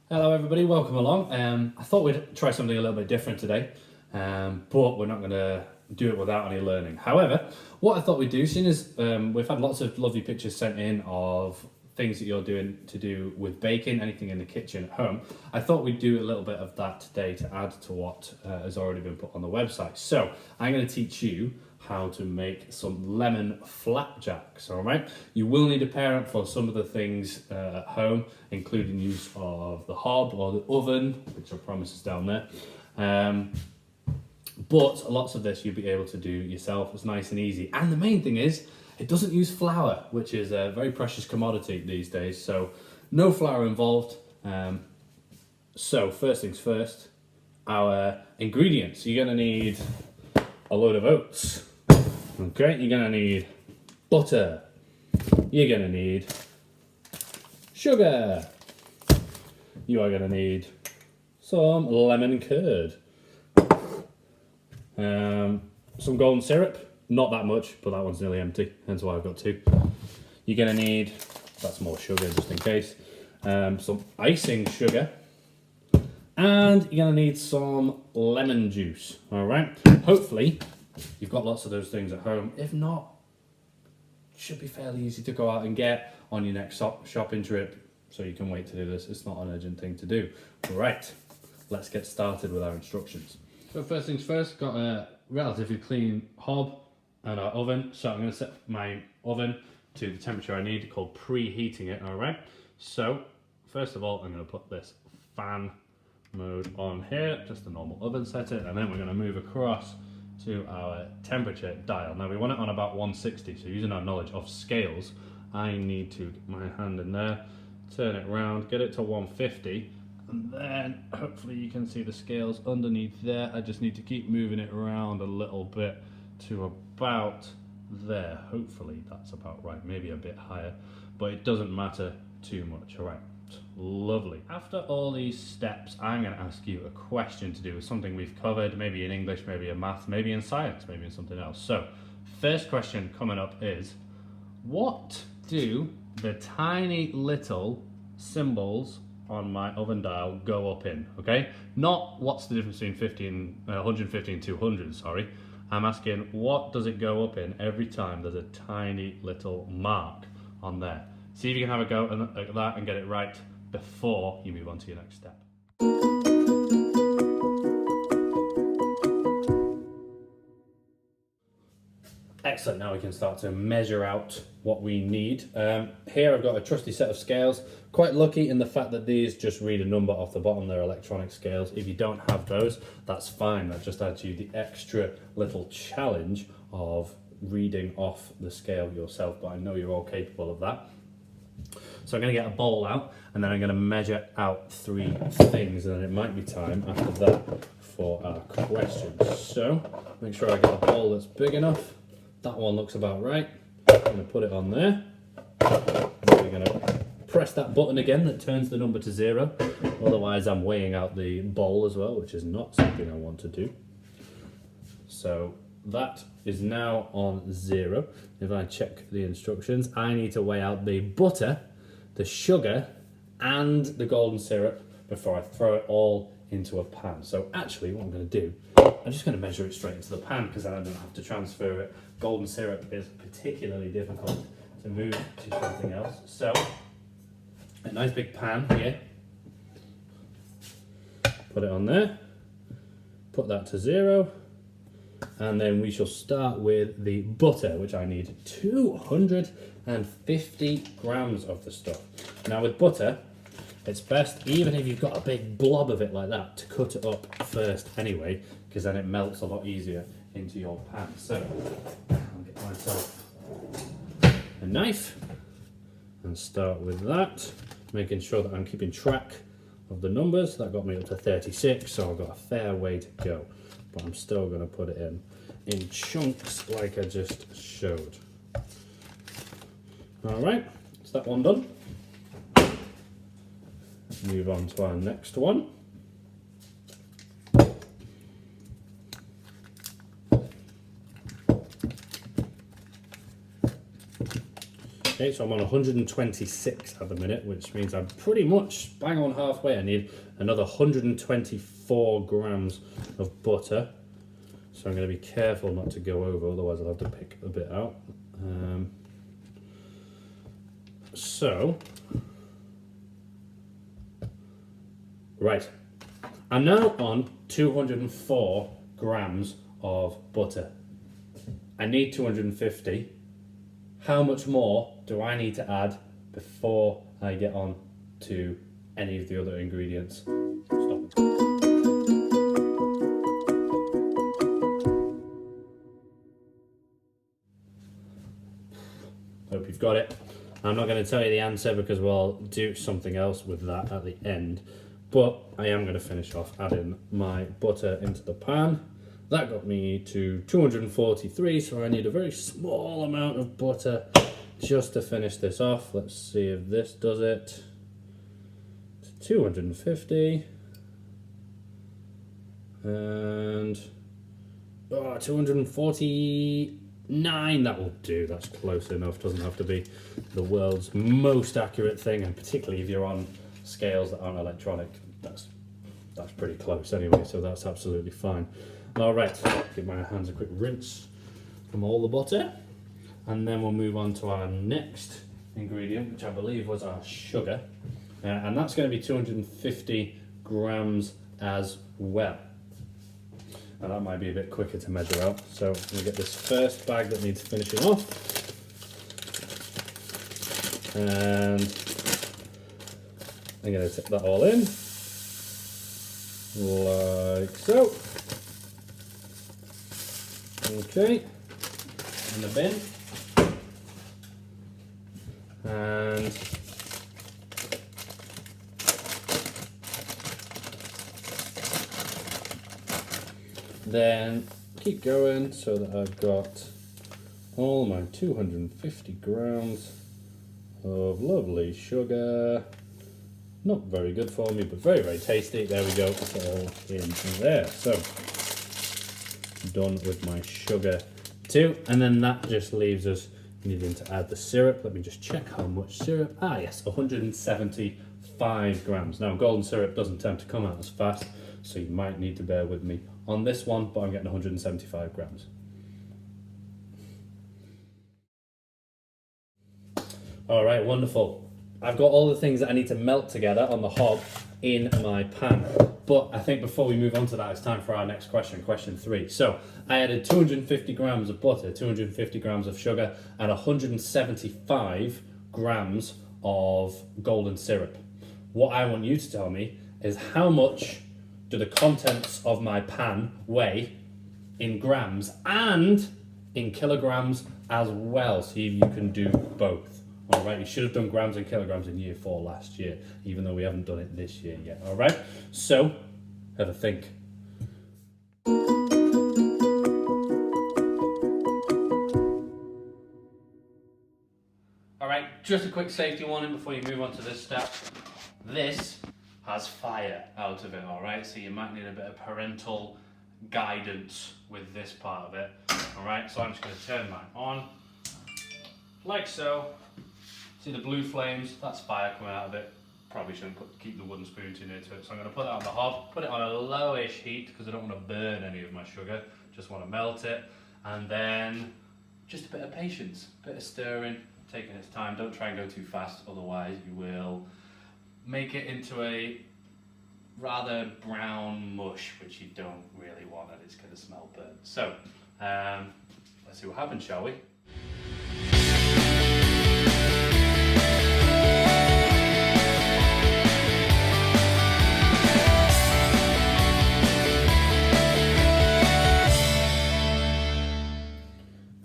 Hello everybody, welcome along. I thought we'd try something a little bit different today, but we're not going to do it without any learning. However, what I thought we'd do, seeing as we've had lots of lovely pictures sent in of things that you're doing to do with baking, anything in the kitchen at home, I thought we'd do a little bit of that today to add to what has already been put on the website. So I'm going to teach you how to make some lemon flapjacks, all right? You will need a parent for some of the things at home, including use of the hob or the oven, which I promise is down there. But lots of this you'll be able to do yourself. It's nice and easy. And the main thing is, it doesn't use flour, which is a very precious commodity these days. So no flour involved. So first things first, our ingredients. You're gonna need a load of oats. Okay, you're gonna need butter. You're gonna need sugar. You are gonna need some lemon curd. Some golden syrup. Not that much, but that one's nearly empty, hence why I've got two. You're gonna need, that's more sugar just in case, some icing sugar. And you're gonna need some lemon juice, all right? Hopefully, you've got lots of those things at home. If not, it should be fairly easy to go out and get on your next shopping trip, so you can wait to do this. It's not an urgent thing to do. All right, let's get started with our instructions. So first things first, got a relatively clean hob and our oven. So I'm gonna set my oven to the temperature I need, called preheating it, all right? So first of all, I'm gonna put this fan mode on here, just a normal oven setting, and then we're going to move across to our temperature dial. Now we want it on about 160, so using our knowledge of scales, I need to get my hand in there, turn it around, get it to 150, and then hopefully you can see the scales underneath there. I just need to keep moving it around a little bit to about there. Hopefully that's about right, maybe a bit higher, but it doesn't matter too much. All right. Lovely. After all these steps, I'm going to ask you a question to do with something we've covered, maybe in English, maybe in math, maybe in science, maybe in something else. So, first question coming up is, what do the tiny little symbols on my oven dial go up in? Okay? Not what's the difference between 150 and 200, sorry. I'm asking, what does it go up in every time there's a tiny little mark on there? See if you can have a go at that and get it right before you move on to your next step. Excellent, now we can start to measure out what we need. Here I've got a trusty set of scales. Quite lucky in the fact that these just read a number off the bottom. They're electronic scales. If you don't have those, that's fine. That just adds you the extra little challenge of reading off the scale yourself, but I know you're all capable of that. So I'm going to get a bowl out, and then I'm going to measure out 3 things, and then it might be time after that for our questions. So make sure I get a bowl that's big enough. That one looks about right. I'm going to put it on there. We're going to press that button again that turns the number to 0. Otherwise I'm weighing out the bowl as well, which is not something I want to do. So that is now on 0. If I check the instructions, I need to weigh out the butter, the sugar, and the golden syrup before I throw it all into a pan. So actually what I'm going to do, I'm just going to measure it straight into the pan, because then I don't have to transfer it. Golden syrup is particularly difficult to move to something else. So a nice big pan here, put it on there, put that to 0. And then we shall start with the butter, which I need 250 grams of the stuff. Now with butter, it's best, even if you've got a big blob of it like that, to cut it up first anyway, because then it melts a lot easier into your pan. So I'll get myself a knife and start with that, making sure that I'm keeping track of the numbers. That got me up to 36, so I've got a fair way to go. But I'm still going to put it in chunks like I just showed. All right, is that one done? Move on to our next one. Okay, so I'm on 126 at the minute, which means I'm pretty much bang on halfway. I need another 124 grams of butter. So I'm going to be careful not to go over, otherwise I'll have to pick a bit out. Right, I'm now on 204 grams of butter. I need 250. How much more do I need to add before I get on to any of the other ingredients? Stop. Hope you've got it. I'm not going to tell you the answer because we'll do something else with that at the end. But I am going to finish off adding my butter into the pan. That got me to 243, so I need a very small amount of butter just to finish this off. Let's see if this does it. 250. And 249, that will do. That's close enough. Doesn't have to be the world's most accurate thing, and particularly if you're on scales that aren't electronic, that's pretty close anyway, so that's absolutely fine. All right, give my hands a quick rinse from all the butter, and then we'll move on to our next ingredient, which I believe was our sugar, and that's going to be 250 grams as well. And that might be a bit quicker to measure out. So we get this first bag that needs finishing off, and I'm going to tip that all in, like so. Okay, in the bin, and then keep going so that I've got all my 250 grams of lovely sugar. Not very good for me, but very, very tasty. There we go, it's all in there. So, done with my sugar too, and then that just leaves us needing to add the syrup. Let me just check how much syrup. Ah yes, 175 grams. Now golden syrup doesn't tend to come out as fast, so you might need to bear with me on this one, but I'm getting 175 grams. All right, wonderful. I've got all the things that I need to melt together on the hob in my pan. But I think before we move on to that, it's time for our next question, question 3. So I added 250 grams of butter, 250 grams of sugar, and 175 grams of golden syrup. What I want you to tell me is how much do the contents of my pan weigh in grams and in kilograms as well. See if you can do both. All right, you should have done grams and kilograms in year 4 last year, even though we haven't done it this year yet. All right, so have a think. All right, just a quick safety warning before you move on to this step. This has fire out of it, all right? So you might need a bit of parental guidance with this part of it. All right, so I'm just gonna turn mine on, like so. See the blue flames? That's fire coming out of it. Probably shouldn't keep the wooden spoon too near to it. So I'm gonna put that on the hob, put it on a lowish heat because I don't wanna burn any of my sugar, just wanna melt it. And then just a bit of patience, a bit of stirring, taking its time. Don't try and go too fast, otherwise you will make it into a rather brown mush, which you don't really want, and it's going to smell burnt. So, let's see what happens, shall we?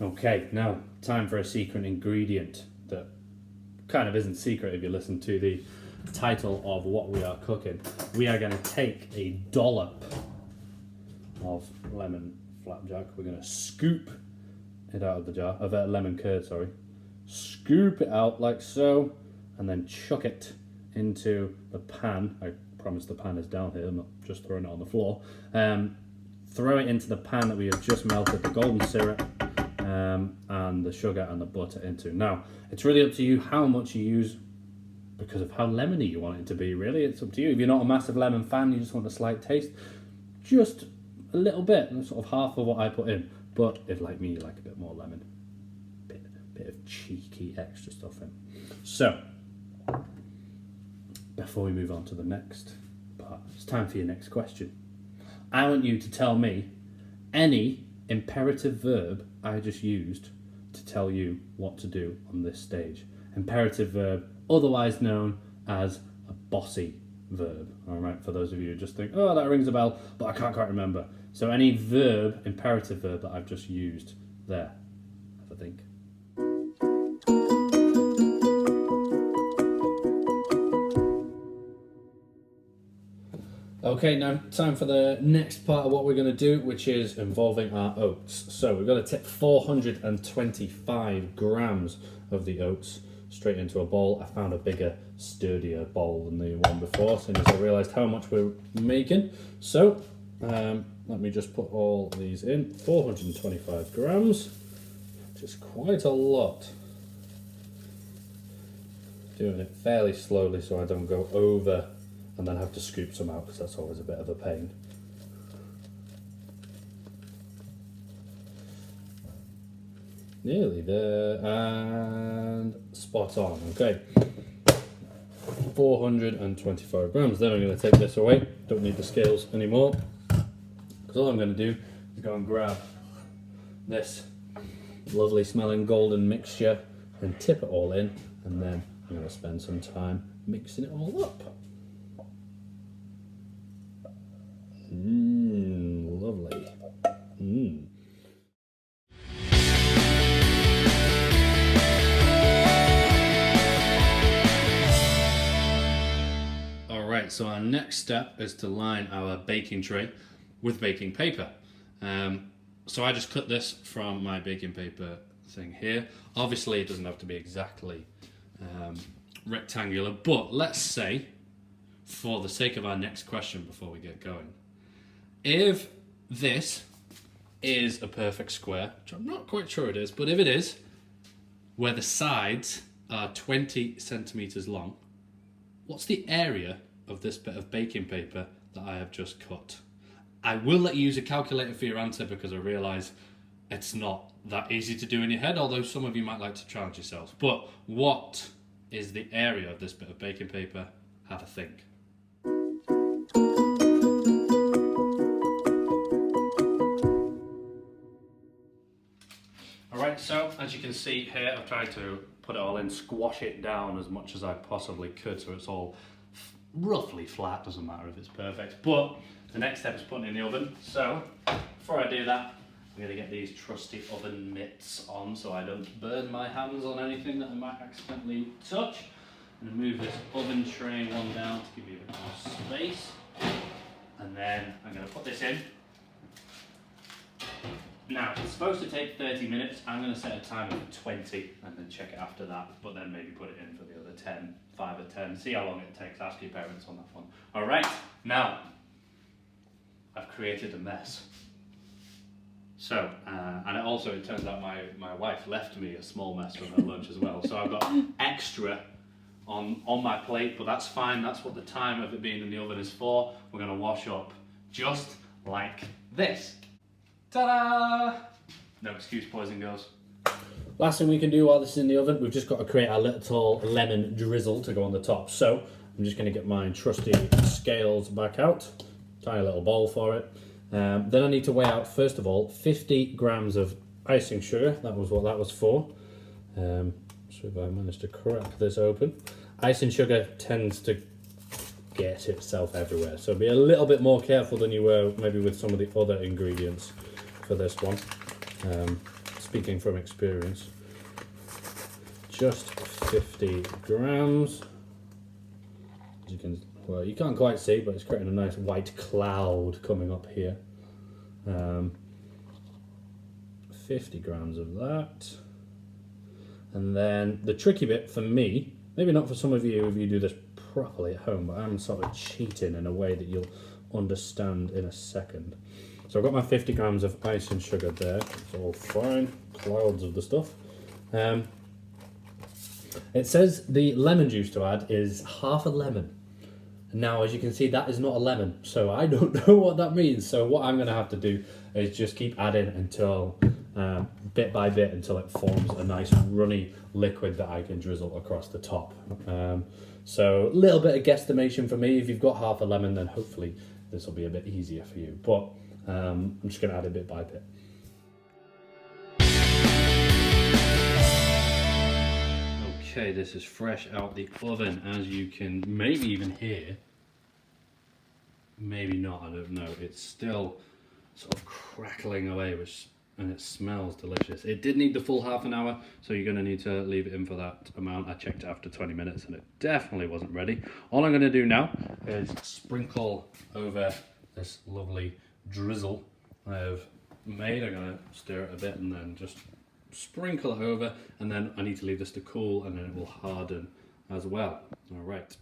Okay, now time for a secret ingredient that kind of isn't secret if you listen to the title of what we are cooking. We are going to take a dollop of lemon flapjack. We're going to scoop it out of the jar, of lemon curd, sorry. Scoop it out like so, and then chuck it into the pan. I promise the pan is down here, I'm not just throwing it on the floor. Throw it into the pan that we have just melted the golden syrup and the sugar and the butter into. Now, it's really up to you how much you use because of how lemony you want it to be, really. It's up to you. If you're not a massive lemon fan, you just want a slight taste, just a little bit, sort of half of what I put in. But if, like me, you like a bit more lemon, bit of cheeky extra stuff in. So, before we move on to the next part, it's time for your next question. I want you to tell me any imperative verb I just used to tell you what to do on this stage. Imperative verb, otherwise known as a bossy verb. All right, for those of you who just think, oh, that rings a bell, but I can't quite remember. So any verb, imperative verb that I've just used there. Have a think. Okay, now time for the next part of what we're going to do, which is involving our oats. So we're going to tip 425 grams of the oats straight into a bowl. I found a bigger, sturdier bowl than the one before, since I realised how much we're making. So let me just put all these in. 425 grams, which is quite a lot. Doing it fairly slowly so I don't go over and then have to scoop some out, because that's always a bit of a pain. Nearly there, and spot on. Okay, 425 grams. Then I'm going to take this away. Don't need the scales anymore, because all I'm going to do is go and grab this lovely smelling golden mixture and tip it all in, and then I'm going to spend some time mixing it all up. Lovely. Alright, so our next step is to line our baking tray with baking paper. So I just cut this from my baking paper thing here. Obviously it doesn't have to be exactly rectangular, but let's say, for the sake of our next question before we get going, if this is a perfect square, which I'm not quite sure it is, but if it is, where the sides are 20 centimetres long, what's the area of this bit of baking paper that I have just cut? I will let you use a calculator for your answer, because I realise it's not that easy to do in your head, although some of you might like to challenge yourselves. But what is the area of this bit of baking paper? Have a think. Alright, so as you can see here, I've tried to put it all in, squash it down as much as I possibly could so it's all roughly flat. Doesn't matter if it's perfect, but the next step is putting it in the oven. So before I do that, I'm going to get these trusty oven mitts on so I don't burn my hands on anything that I might accidentally touch. I'm going to move this oven tray one down to give you a bit more space, and then I'm going to put this in. Now, it's supposed to take 30 minutes. I'm going to set a timer for 20 and then check it after that, but then maybe put it in for the other 10, 5 or 10, see how long it takes. Ask your parents on that one. All right, now, I've created a mess. So, and it turns out my wife left me a small mess from her lunch as well. So I've got extra on my plate, but that's fine. That's what the time of it being in the oven is for. We're going to wash up just like this. Ta-da! No excuse, boys and girls. Last thing we can do while this is in the oven, we've just got to create our little lemon drizzle to go on the top. So I'm just going to get my trusty scales back out. Tiny little bowl for it. Then I need to weigh out, first of all, 50 grams of icing sugar. That was what that was for. So if I manage to crack this open. Icing sugar tends to get itself everywhere, so be a little bit more careful than you were maybe with some of the other ingredients for this one. Speaking from experience. Just 50 grams. As you can, well, you can't quite see, but it's creating a nice white cloud coming up here. 50 grams of that. And then the tricky bit for me, maybe not for some of you if you do this properly at home, but I'm sort of cheating in a way that you'll understand in a second. So I've got my 50 grams of icing sugar there. It's all fine, clouds of the stuff. It says the lemon juice to add is half a lemon. Now, as you can see, that is not a lemon, so I don't know what that means. So what I'm going to have to do is just keep adding until, bit by bit, until it forms a nice runny liquid that I can drizzle across the top. So a little bit of guesstimation for me. If you've got half a lemon, then hopefully this will be a bit easier for you. But I'm just going to add it bit by bit. Okay, this is fresh out the oven, as you can maybe even hear. Maybe not, I don't know. It's still sort of crackling away, and it smells delicious. It did need the full half an hour, so you're going to need to leave it in for that amount. I checked it after 20 minutes and it definitely wasn't ready. All I'm going to do now is sprinkle over this lovely drizzle I have made. I'm going to stir it a bit and then just sprinkle it over, and then I need to leave this to cool, and then it will harden as well. All right.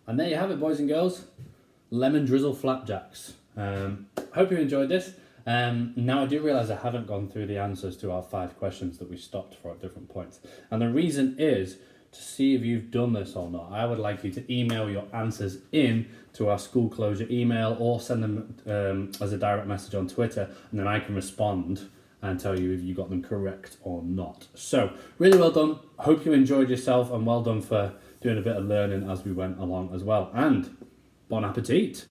And there you have it, boys and girls. Lemon drizzle flapjacks. Hope you enjoyed this. Now I do realise I haven't gone through the answers to our 5 questions that we stopped for at different points. And the reason is to see if you've done this or not. I would like you to email your answers in to our school closure email, or send them as a direct message on Twitter, and then I can respond and tell you if you got them correct or not. So, really well done. Hope you enjoyed yourself, and well done for doing a bit of learning as we went along as well. And bon appetit.